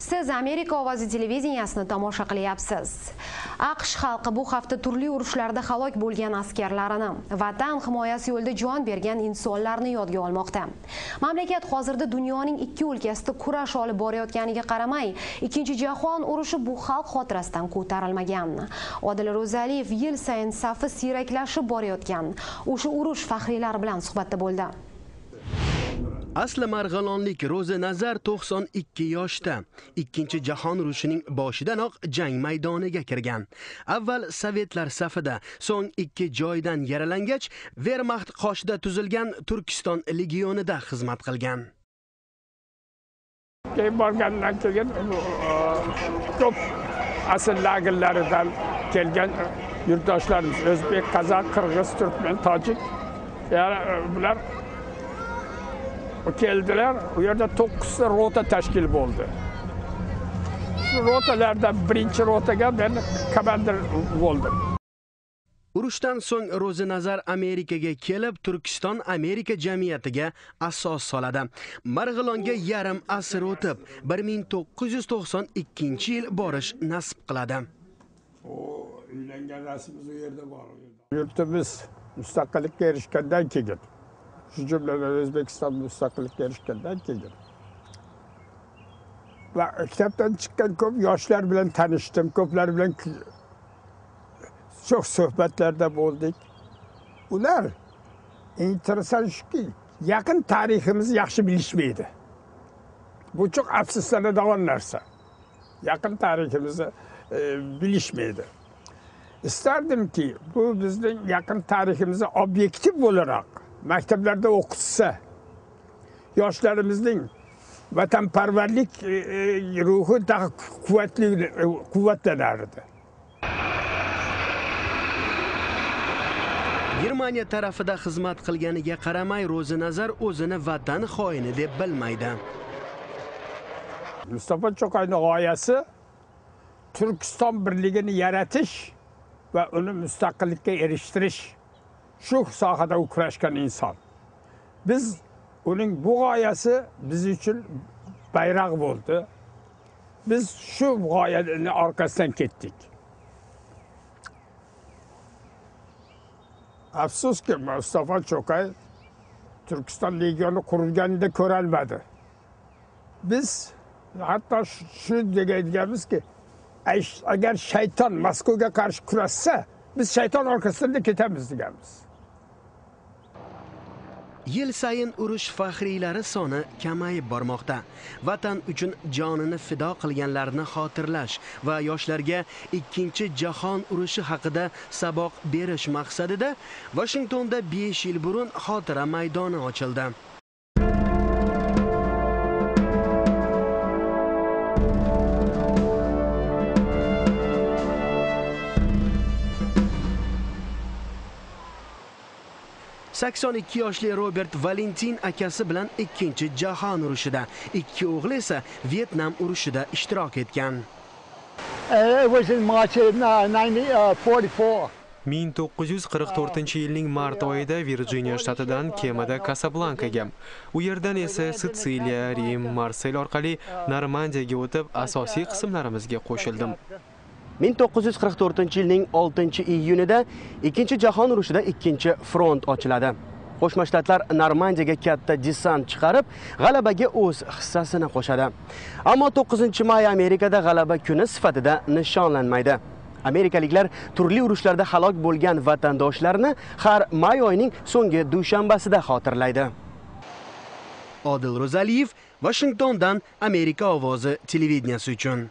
Siz Amerika ovozi televideniyasini tomosha qilyapsiz. AQSh xalqi bu hafta turli urushlarda halok bo'lgan askarlarini, vatan himoyasi yo'lida jon bergan insonlarni yodga olmoqda. Mamlakat hozirda dunyoning ikki o'lkasida kurash olib borayotganiga qaramay, Ikkinchi jahon urushi bu xalq xotirasidan ko'tarilmagan. Odil Ro'zaliyev yil sayin safi siyraklashib borayotgan o'sha urush faxriylari bilan suhbatda bo'ldi. Asli marg'ilonlik Ro'za Nazar 92 yoshda. Ikkinchi jahon urushining boshidanoq jang maydoniga kirgan. Avval sovetlar safida, so'ng ikki joydan yaralangach, Wehrmacht qoshida tuzilgan Turkiston legionida xizmat qilgan. Keyin borgandan keyin ko'p asl lagerlaridan kelgan yurtdoshlarimiz, o'zbek, qozoq, qirg'iz, turkmen, tojik, bular keldiler. U yerda 9 ta rota tashkil bo'ldi. Shu rotalardan birinchi rotaga men komandir bo'ldim. Urushdan so'ng Ro'za Nazar Amerikaga kelib, Turkiston Amerika jamiyatiga asos soladi. Marg'ilonga yarim asr o'tib, 1992-yil borish nasib qiladi. Uylangan rasmimiz u yerda bor. Yurtimiz mustaqillikka erishgandan keyin, shu jumladan O'zbekiston mustaqillikka erishgandan keyin va kitobdan chiqqan ko'p yoshlar bilan tanishdim, ko'plar bilan çok sohbetlarda bo'ldik. Ular enteresan shuki, yaqin tariximizni yaxshi bilishmaydi. Bu çok afsuslanadigan narsa. Yaqin tariximizni bilishmaydi. İsterdim ki bu bizning yaqin tariximizni obyektiv olarak maktablarda o'qitsa, yoshlarimizning vatanparvarlik ruhi daha kuvvetlanardi. Germaniya tarafida xizmat qilganiga qaramay, Ro'za Nazar o'zini vatan xoini deb bilmaydi. Mustafa Cho'qayning g'oyasi Turkiston birligini yaratish va uni mustaqillikka erishtirish. Shu sohada u kurashgan inson. Biz uning bu g'oyasi biz uchun bayroq bo'ldi. Biz shu g'oyaning orqasidan ketdik. Afsuski Mustafa Cho'qay Turkiston legioni qurilganida ko'ralmadi. Biz hatto shu deganmizki, agar shayton Moskvaga qarshi kurashsa, biz shayton orqasidan ketamiz deganmiz. Yil sayin urush faxriylari soni kamayib bormoqda. Vatan uchun jonini fido qilganlarni xotirlash va yoshlarga Ikkinchi jahon urushi haqida saboq berish maqsadida Washingtonda 5 yil burun xotira maydoni ochildi. Sakson 2 yoshli Robert Valentin akasi bilan Ikkinchi jahon urushida, ikki o'g'li esa Vietnam urushida ishtirok etgan. It was in March 1944. 1944-yilning mart oyida Virjiniya shtatidan kemada Kasablankaga, u yerdan esa Sitsiliya, Rim, Marsel orqali Normandiyaga o'tib asosiy qismlarimizga qo'shildim. 1944-yilning 6-iyunida Ikkinchi jahon urushida ikkinchi front ochiladi. Qo'shma Shtatlar Normandiyaga katta desant chiqarib, g'alabaga o'z hissasini qo'shadi. Ammo 9-may Amerikada g'alaba kuni sifatida nishonlanmaydi. Amerikaliklar turli urushlarda halok bo'lgan vatandoshlarni har may oyining so'nggi dushanbasida xotirlaydi. Odil Ro'zaliyev, Washingtondan Amerika ovozi televideniyasi uchun.